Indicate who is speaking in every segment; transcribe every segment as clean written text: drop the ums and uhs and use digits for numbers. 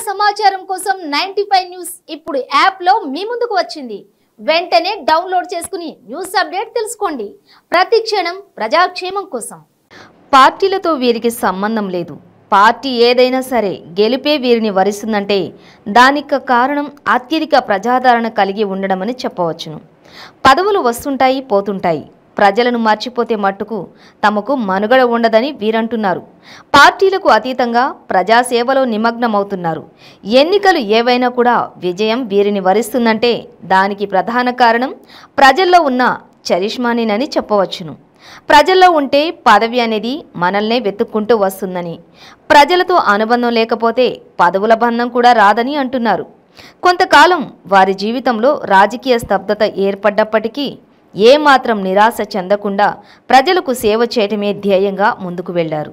Speaker 1: సమాచారం కోసం 95 న్యూస్ ఇప్పుడు యాప్ లో మీ ముందుకు వచ్చింది. వెంటనే డౌన్లోడ్ చేసుకుని న్యూస్ అప్డేట్ తెలుసుకోండి. ప్రతి క్షణం ప్రజాక్షేమం కోసం. పార్టీలతో వీరికి సంబంధం లేదు. పార్టీ ఏదైనా సరే గెలిపే వీరిని వరిస్తుందంటే దానికి కారణం అత్యధిక ప్రజాదరణ కలిగి ఉండడమని చెప్పవచ్చును. పదవులు వస్తుంటాయి, పోతుంటాయి. ప్రజలను మర్చిపోతే మట్టుకు తమకు మనుగడ ఉండదని వీరంటున్నారు. పార్టీలకు అతీతంగా ప్రజాసేవలో నిమగ్నమవుతున్నారు. ఎన్నికలు ఏవైనా కూడా విజయం వీరిని వరిస్తుందంటే దానికి ప్రధాన కారణం ప్రజల్లో ఉన్న చరిష్మానేనని చెప్పవచ్చును. ప్రజల్లో ఉంటే పదవి అనేది మనల్నే వెతుక్కుంటూ వస్తుందని, ప్రజలతో అనుబంధం లేకపోతే పదవుల బంధం కూడా రాదని అంటున్నారు. కొంతకాలం వారి జీవితంలో రాజకీయ స్తబ్దత ఏర్పడ్డప్పటికీ ఏమాత్రం నిరాశ చెందకుండా ప్రజలకు సేవ చేయటమే ధ్యేయంగా ముందుకు వెళ్లారు.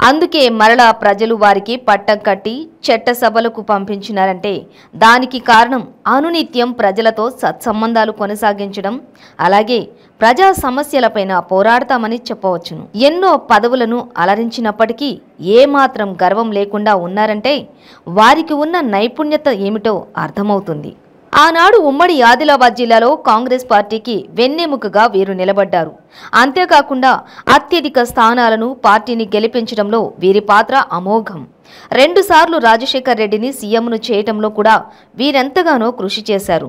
Speaker 1: అందుకే మరలా ప్రజలు వారికి పట్టం కట్టి చట్టసభలకు పంపించినారంటే దానికి కారణం అనునిత్యం ప్రజలతో సత్సంబంధాలు కొనసాగించడం, అలాగే ప్రజా సమస్యలపైన పోరాడతామని చెప్పవచ్చును. ఎన్నో పదవులను అలరించినప్పటికీ ఏమాత్రం గర్వం లేకుండా ఉన్నారంటే వారికి ఉన్న నైపుణ్యత ఏమిటో అర్థమవుతుంది. ఆనాడు ఉమ్మడి ఆదిలాబాద్ జిల్లాలో కాంగ్రెస్ పార్టీకి వెన్నెముకగా వీరు నిలబడ్డారు. అంతేకాకుండా అత్యధిక స్థానాలను పార్టీని గెలిపించడంలో వీరి పాత్ర అమోఘం. 2 సార్లు రాజశేఖర్ రెడ్డిని సీఎంను చేయటంలో కూడా వీరెంతగానో కృషి చేశారు.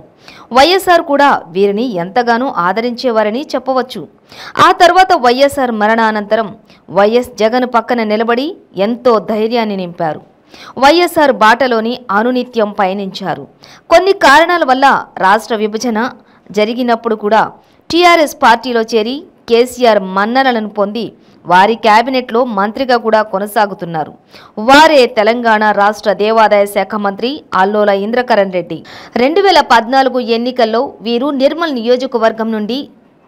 Speaker 1: వైఎస్ఆర్ కూడా వీరిని ఎంతగానో ఆదరించేవారని చెప్పవచ్చు. ఆ తర్వాత వైఎస్ఆర్ మరణానంతరం వైఎస్ జగన్ పక్కన నిలబడి ఎంతో ధైర్యాన్ని నింపారు. వైఎస్ఆర్ బాటలోని అనునిత్యం పయనించారు. కొన్ని కారణాల వల్ల రాష్ట్ర విభజన జరిగినప్పుడు కూడా టీఆర్ఎస్ పార్టీలో చేరి కేసీఆర్ మన్ననలను పొంది వారి కేబినెట్లో మంత్రిగా కూడా కొనసాగుతున్నారు. వారే తెలంగాణ రాష్ట్ర దేవాదాయ శాఖ మంత్రి అల్లోల ఇంద్రకరణ్ రెడ్డి. 2014 ఎన్నికల్లో వీరు నిర్మల్ నియోజకవర్గం నుండి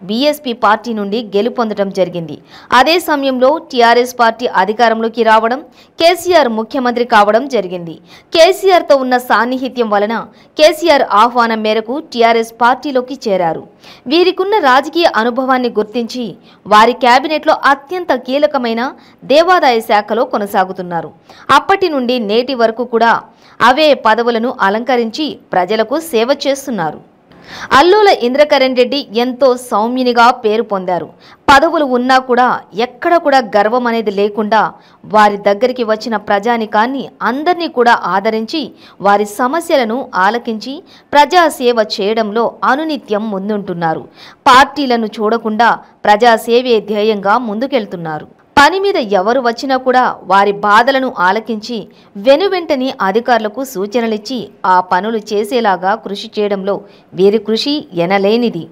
Speaker 1: బీఎస్పీ పార్టీ నుండి గెలుపొందడం జరిగింది. అదే సమయంలో టీఆర్ఎస్ పార్టీ అధికారంలోకి రావడం, కేసీఆర్ ముఖ్యమంత్రి కావడం జరిగింది. కేసీఆర్తో ఉన్న సాన్నిహిత్యం వలన కేసీఆర్ ఆహ్వానం మేరకు టీఆర్ఎస్ పార్టీలోకి చేరారు. వీరికున్న రాజకీయ అనుభవాన్ని గుర్తించి వారి కేబినెట్లో అత్యంత కీలకమైన దేవాదాయ శాఖలో కొనసాగుతున్నారు. అప్పటి నుండి నేటి వరకు కూడా అవే పదవులను అలంకరించి ప్రజలకు సేవ చేస్తున్నారు. అల్లోల ఇంద్రకరణ్ రెడ్డి ఎంతో సౌమ్యునిగా పేరు పొందారు. పదవులు ఉన్నా కూడా ఎక్కడ కూడా గర్వం అనేది లేకుండా వారి దగ్గరికి వచ్చిన ప్రజానికాన్ని అందరినీ కూడా ఆదరించి వారి సమస్యలను ఆలకించి ప్రజాసేవ చేయడంలో అనునిత్యం ముందుంటున్నారు. పార్టీలను చూడకుండా ప్రజాసేవే ధ్యేయంగా ముందుకెళ్తున్నారు. పని మీద ఎవరు వచ్చినా కూడా వారి బాధలను ఆలకించి వెనువెంటనే అధికారులకు సూచనలిచ్చి ఆ పనులు చేసేలాగా కృషి చేయడంలో వీరి కృషి ఎనలేనిది.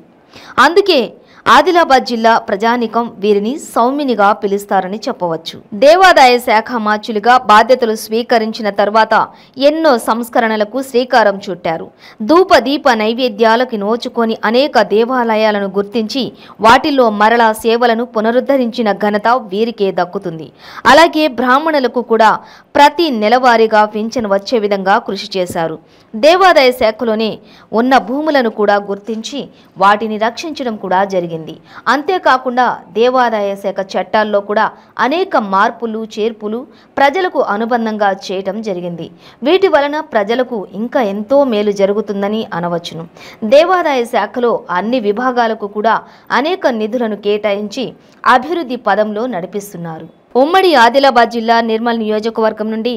Speaker 1: అందుకే ఆదిలాబాద్ జిల్లా ప్రజానికం వీరిని సౌమ్యునిగా పిలుస్తారని చెప్పవచ్చు. దేవాదాయ శాఖ మార్చులుగా బాధ్యతలు స్వీకరించిన తర్వాత ఎన్నో సంస్కరణలకు శ్రీకారం చుట్టారు. ధూపదీప నైవేద్యాలకు నోచుకొని అనేక దేవాలయాలను గుర్తించి వాటిల్లో మరలా సేవలను పునరుద్ధరించిన ఘనత వీరికే దక్కుతుంది. అలాగే బ్రాహ్మణులకు కూడా ప్రతి నెలవారీగా పింఛను వచ్చే విధంగా కృషి చేశారు. దేవాదాయ శాఖలోనే ఉన్న భూములను కూడా గుర్తించి వాటిని రక్షించడం కూడా జరిగింది. అంతేకాకుండా దేవాదాయ శాఖ చట్టాల్లో కూడా అనేక మార్పులు చేర్పులు ప్రజలకు అనుబంధంగా చేయటం జరిగింది. వీటి వలన ప్రజలకు ఇంకా ఎంతో మేలు జరుగుతుందని అనవచ్చును. దేవాదాయ శాఖలో అన్ని విభాగాలకు కూడా అనేక నిధులను కేటాయించి అభివృద్ధి పదంలో నడిపిస్తున్నారు. ఉమ్మడి ఆదిలాబాద్ జిల్లా నిర్మల్ నియోజకవర్గం నుండి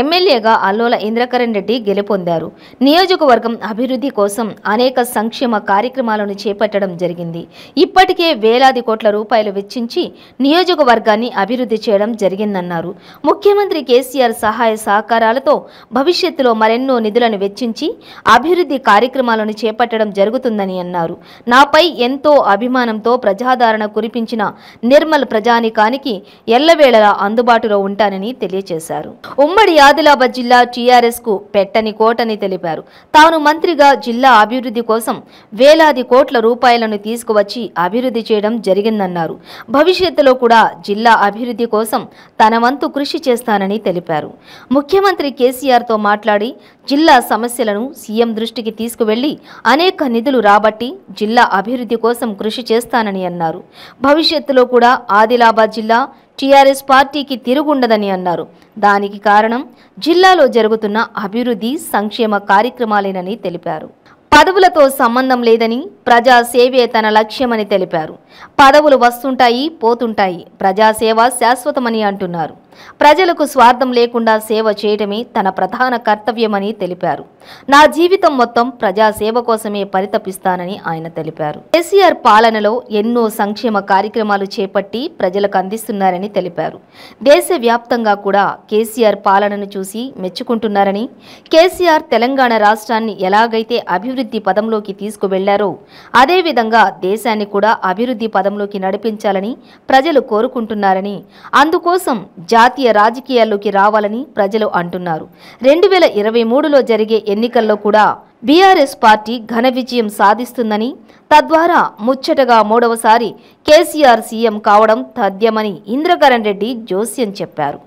Speaker 1: ఎమ్మెల్యేగా అల్లోల ఇంద్రకరణ్ రెడ్డి గెలుపొందారు. నియోజకవర్గం అభివృద్ధి కోసం అనేక సంక్షేమ కార్యక్రమాలను చేపట్టడం జరిగింది. ఇప్పటికే వేలాది కోట్ల రూపాయలు వెచ్చించి నియోజకవర్గాన్ని అభివృద్ధి చేయడం జరిగిందన్నారు. ముఖ్యమంత్రి కేసీఆర్ సహాయ సహకారాలతో భవిష్యత్తులో మరెన్నో నిధులను వెచ్చించి అభివృద్ధి కార్యక్రమాలను చేపట్టడం జరుగుతుందని అన్నారు. నాపై ఎంతో అభిమానంతో ప్రజాదరణ కురిపించిన నిర్మల్ ప్రజానికానికి ఎల్లవేళలా అందుబాటులో ఉంటానని తెలియజేశారు. ఉమ్మడి ఆదిలాబాద్ జిల్లా టీఆర్ఎస్ కు పెట్టని కోటని తెలిపారు. తాను మంత్రిగా జిల్లా అభివృద్ధి కోసం వేలాది కోట్ల రూపాయలను తీసుకువచ్చి అభివృద్ధి చేయడం జరిగిందన్నారు. భవిష్యత్తులో కూడా జిల్లా అభివృద్ధి కోసం తన వంతు కృషి చేస్తానని తెలిపారు. ముఖ్యమంత్రి కేసీఆర్తో మాట్లాడి జిల్లా సమస్యలను సీఎం దృష్టికి తీసుకువెళ్లి అనేక నిధులు రాబట్టి జిల్లా అభివృద్ధి కోసం కృషి చేస్తానని అన్నారు. భవిష్యత్తులో కూడా ఆదిలాబాద్ జిల్లా టీఆర్ఎస్ పార్టీకి తిరుగుండదని అన్నారు. దానికి కారణం జిల్లాలో జరుగుతున్న అభివృద్ధి సంక్షేమ కార్యక్రమాలేనని తెలిపారు. పదవులతో సంబంధం లేదని ప్రజాసేవే తన లక్ష్యమని తెలిపారు. పదవులు వస్తుంటాయి, పోతుంటాయి, ప్రజాసేవ శాశ్వతమని అంటున్నారు. ప్రజలకు స్వార్థం లేకుండా సేవ చేయడమే తన ప్రధాన కర్తవ్యమని తెలిపారు. నా జీవితం మొత్తం ప్రజాసేవ కోసమే పరితపిస్తానని ఆయన తెలిపారు. కేసీఆర్ పాలనలో ఎన్నో సంక్షేమ కార్యక్రమాలు చేపట్టి ప్రజలకు అందిస్తున్నారని తెలిపారు. దేశవ్యాప్తంగా కూడా కేసీఆర్ పాలనను చూసి మెచ్చుకుంటున్నారని, కేసీఆర్ తెలంగాణ రాష్ట్రాన్ని ఎలాగైతే అభివృద్ధి పదంలోకి తీసుకువెళ్లారో అదేవిధంగా దేశాన్ని కూడా అభివృద్ధి పదంలోకి నడిపించాలని ప్రజలు కోరుకుంటున్నారని, అందుకోసం జాతీయ రాజకీయాల్లోకి రావాలని ప్రజలు అంటున్నారు. 2023లో జరిగే ఎన్నికల్లో కూడా బీఆర్ఎస్ పార్టీ ఘన విజయం సాధిస్తుందని, తద్వారా ముచ్చటగా 3వసారి కేసీఆర్ సీఎం కావడం తథ్యమని ఇంద్రకరణ్ రెడ్డి జోస్యం చెప్పారు.